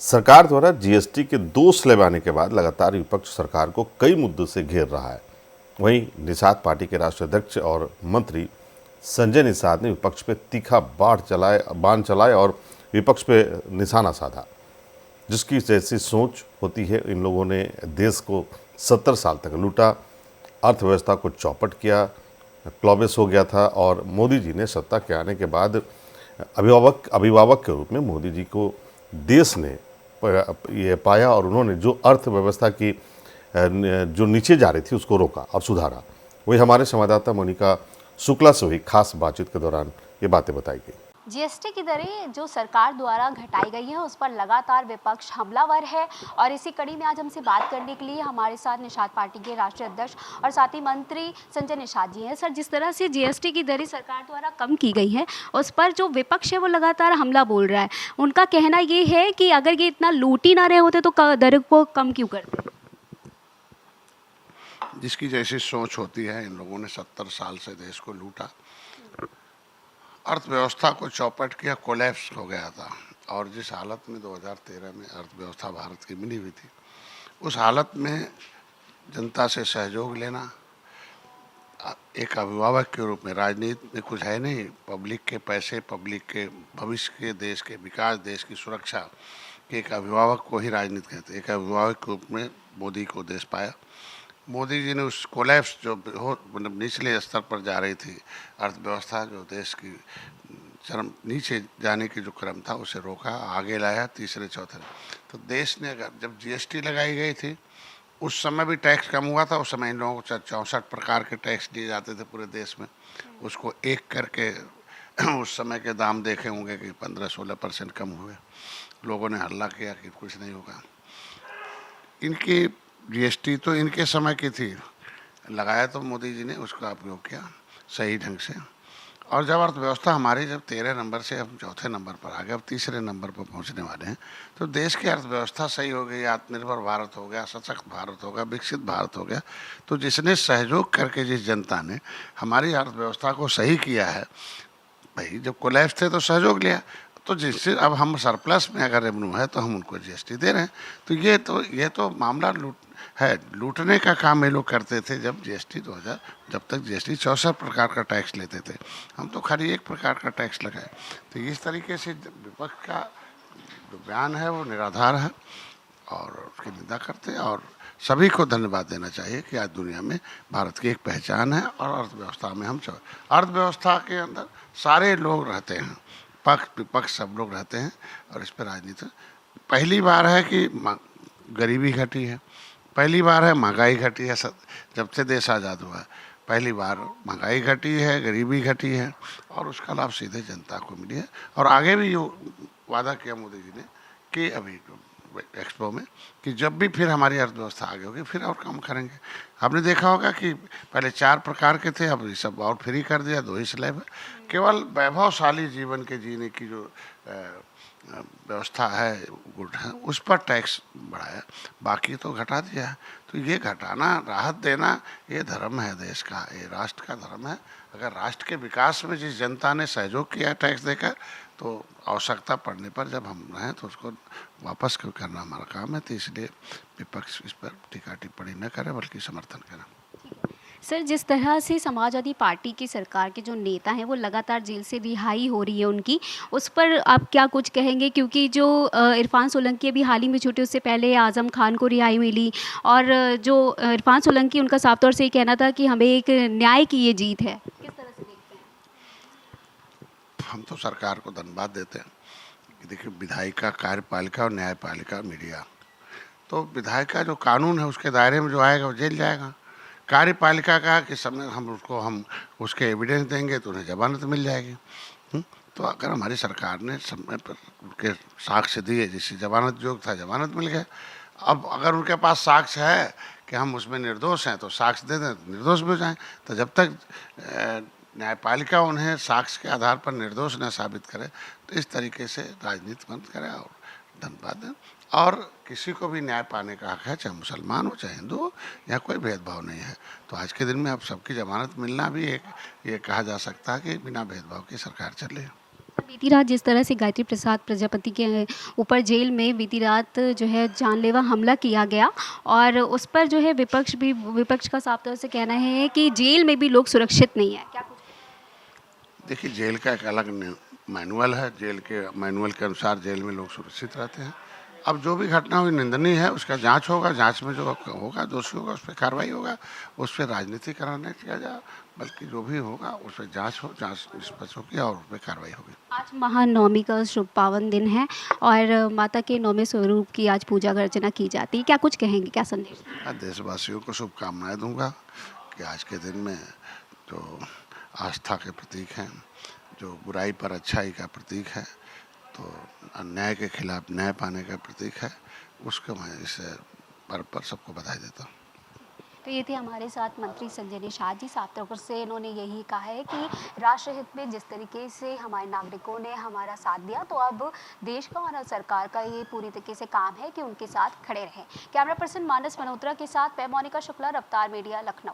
सरकार द्वारा जीएसटी के 2 स्लैब आने के बाद लगातार विपक्ष सरकार को कई मुद्दों से घेर रहा है। वहीं निषाद पार्टी के राष्ट्रीय अध्यक्ष और मंत्री संजय निषाद ने विपक्ष पे तीखा बाण चलाए और विपक्ष पे निशाना साधा। जिसकी जैसी सोच होती है, इन लोगों ने देश को 70 साल तक लूटा, अर्थव्यवस्था को चौपट किया, क्लॉबेस हो गया था और मोदी जी ने सत्ता के आने के बाद अभिभावक के रूप में मोदी जी को देश ने ये पाया और उन्होंने जो अर्थव्यवस्था की जो नीचे जा रही थी उसको रोका और सुधारा। वही हमारे संवाददाता मोनिका शुक्ला से हुई खास बातचीत के दौरान ये बातें बताई गई। जीएसटी की दरें जो सरकार द्वारा घटाई गई हैं उस पर लगातार विपक्ष हमलावर है और इसी कड़ी में आज हमसे बात करने के लिए हमारे साथ निषाद पार्टी के राष्ट्रीय अध्यक्ष और साथ ही मंत्री संजय निषाद जी हैं। सर, जिस तरह से जीएसटी की दरें सरकार द्वारा कम की गई हैं उस पर जो विपक्ष है वो लगातार हमला बोल रहा है। उनका कहना ये है कि अगर ये इतना लूट ही ना रहे होते तो दर को कम क्यों करते। जिसकी जैसी सोच होती है, इन लोगों ने 70 साल से देश को लूटा, अर्थव्यवस्था को चौपट किया, कोलैप्स हो गया था। और जिस हालत में 2013 में अर्थव्यवस्था भारत की मिली हुई थी, उस हालत में जनता से सहयोग लेना एक अभिभावक के रूप में, राजनीति में कुछ है नहीं, पब्लिक के पैसे, पब्लिक के भविष्य के, देश के विकास, देश की सुरक्षा के एक अभिभावक को ही राजनीति कहते हैं। एक अभिभावक के रूप में मोदी को देश पाया। मोदी जी ने उस कोलैप्स जो मतलब निचले स्तर पर जा रही थी अर्थव्यवस्था, जो देश की चरम नीचे जाने की जो क्रम था उसे रोका, आगे लाया तीसरे चौथे। तो देश ने अगर जब जीएसटी लगाई गई थी उस समय भी टैक्स कम हुआ था। उस समय इन लोगों को 64 प्रकार के टैक्स दिए जाते थे पूरे देश में। उसको एक करके उस समय के दाम देखे होंगे कि 15-16% कम हुए। लोगों ने हल्ला किया कि कुछ नहीं होगा। इनकी जीएसटी तो इनके समय की थी, लगाया तो मोदी जी ने, उसका उपयोग किया सही ढंग से। और जब अर्थव्यवस्था हमारी जब 13 नंबर से हम चौथे नंबर पर आ गए, अब तीसरे नंबर पर पहुंचने वाले हैं, तो देश की अर्थव्यवस्था सही हो गई, आत्मनिर्भर भारत हो गया, सशक्त भारत हो गया, विकसित भारत हो गया। तो जिसने सहयोग करके, जिस जनता ने हमारी अर्थव्यवस्था को सही किया है, भाई जब कोलैप्स थे तो सहयोग लिया, तो जिससे अब हम सरप्लस में अगर रेवेन्यू है तो हम उनको जीएसटी दे रहे हैं। तो ये तो मामला लूटने का काम ये लोग करते थे। जब तक जीएसटी 64 प्रकार का टैक्स लेते थे, हम तो खाली एक प्रकार का टैक्स लगाए। तो इस तरीके से विपक्ष का जो बयान है वो निराधार है और उसकी निंदा करते हैं। और सभी को धन्यवाद देना चाहिए कि आज दुनिया में भारत की एक पहचान है और अर्थव्यवस्था में हम अर्थव्यवस्था के अंदर सारे लोग रहते हैं, पक्ष विपक्ष सब लोग रहते हैं और इस पर राजनीति पहली बार है कि गरीबी घटी है, पहली बार है महंगाई घटी है। जब से देश आज़ाद हुआ है पहली बार महंगाई घटी है, गरीबी घटी है और उसका लाभ सीधे जनता को मिली है। और आगे भी जो वादा किया मोदी जी ने कि अभी एक्सपो में कि जब भी फिर हमारी अर्थव्यवस्था आगे होगी फिर और काम करेंगे। आपने देखा होगा कि पहले 4 प्रकार के थे, अब ये सब और फ्री कर दिया, 2 ही स्लैब है। केवल वैभवशाली जीवन के जीने की जो व्यवस्था है, गुड है, उस पर टैक्स बढ़ाया, बाकी तो घटा दिया है। तो ये घटाना, राहत देना, ये धर्म है देश का, ये राष्ट्र का धर्म है। अगर राष्ट्र के विकास में जिस जनता ने सहयोग किया टैक्स देकर, तो आवश्यकता पड़ने पर जब हम रहें तो उसको वापस करना हमारा काम है। तो इसलिए विपक्ष इस पर टीका टिप्पणी न करे बल्कि समर्थन करें। सर, जिस तरह से समाजवादी पार्टी की सरकार के जो नेता हैं वो लगातार जेल से रिहाई हो रही है उनकी, उस पर आप क्या कुछ कहेंगे? क्योंकि जो इरफान सोलंकी अभी हाल ही में छूटे, उससे पहले आज़म खान को रिहाई मिली और जो इरफान सोलंकी, उनका साफ तौर से ये कहना था कि हमें एक न्याय की ये जीत है। किस तरह से देखते हैं? हम तो सरकार को धन्यवाद देते हैं कि देखिए, विधायिका, कार्यपालिका और न्यायपालिका, मीडिया, तो विधायिका जो कानून है उसके दायरे में जो आएगा वो जेल जाएगा। कार्यपालिका का कि समय हम उसके एविडेंस देंगे तो उन्हें जमानत मिल जाएगी। तो अगर हमारी सरकार ने समय पर उनके साक्ष्य दिए, जिससे जमानत योग्य था, जमानत मिल गया। अब अगर उनके पास साक्ष्य है कि हम उसमें निर्दोष हैं तो साक्ष्य दे दें तो निर्दोष भी हो जाएँ। तो जब तक न्यायपालिका उन्हें साक्ष्य के आधार पर निर्दोष न साबित करे, तो इस तरीके से राजनीति बंद करे और धन्यवाद दें। और किसी को भी न्याय पाने का हक है, चाहे मुसलमान हो चाहे हिंदू हो, यहाँ कोई भेदभाव नहीं है। तो आज के दिन में अब सबकी जमानत मिलना भी एक ये कहा जा सकता है कि बिना भेदभाव की सरकार चल रही है। बीती रात जिस तरह से गायत्री प्रसाद प्रजापति के ऊपर जेल में बीती रात जो है जानलेवा हमला किया गया और उस पर जो है विपक्ष का साफ तौर से कहना है कि जेल में भी लोग सुरक्षित नहीं है, क्या कुछ? देखिए, जेल का एक अलग मैनुअल है। जेल के मैनुअल के अनुसार जेल में लोग सुरक्षित रहते हैं। अब जो भी घटना हुई निंदनीय है, उसका जांच होगा। जांच में जो होगा, दोषी होगा, उस पर कार्रवाई होगा। उस पर राजनीति कराने किया जाए, बल्कि जो भी होगा उस पर जांच निष्पक्ष होगी और उस पर कार्रवाई होगी। आज महानवमी का शुभ पावन दिन है और माता के नौवें स्वरूप की आज पूजा अर्चना की जाती है, क्या कुछ कहेंगे, क्या संदेश? मैं देशवासियों को शुभकामनाएं दूंगा कि आज के दिन में जो आस्था के प्रतीक हैं, जो बुराई पर अच्छाई का प्रतीक है, तो अन्याय के खिलाफ न्याय पाने का प्रतीक है, उसको मैं इस पर्व पर सबको बधाई देता हूँ। तो ये थे हमारे साथ मंत्री संजय निषाद जी। साफ तौर से इन्होंने यही कहा है कि राष्ट्र हित में जिस तरीके से हमारे नागरिकों ने हमारा साथ दिया, तो अब देश का और सरकार का ये पूरी तरीके से काम है कि उनके साथ खड़े रहें। कैमरा पर्सन मानस मल्होत्रा के साथ मैं मोनिका शुक्ला, रफ्तार मीडिया, लखनऊ।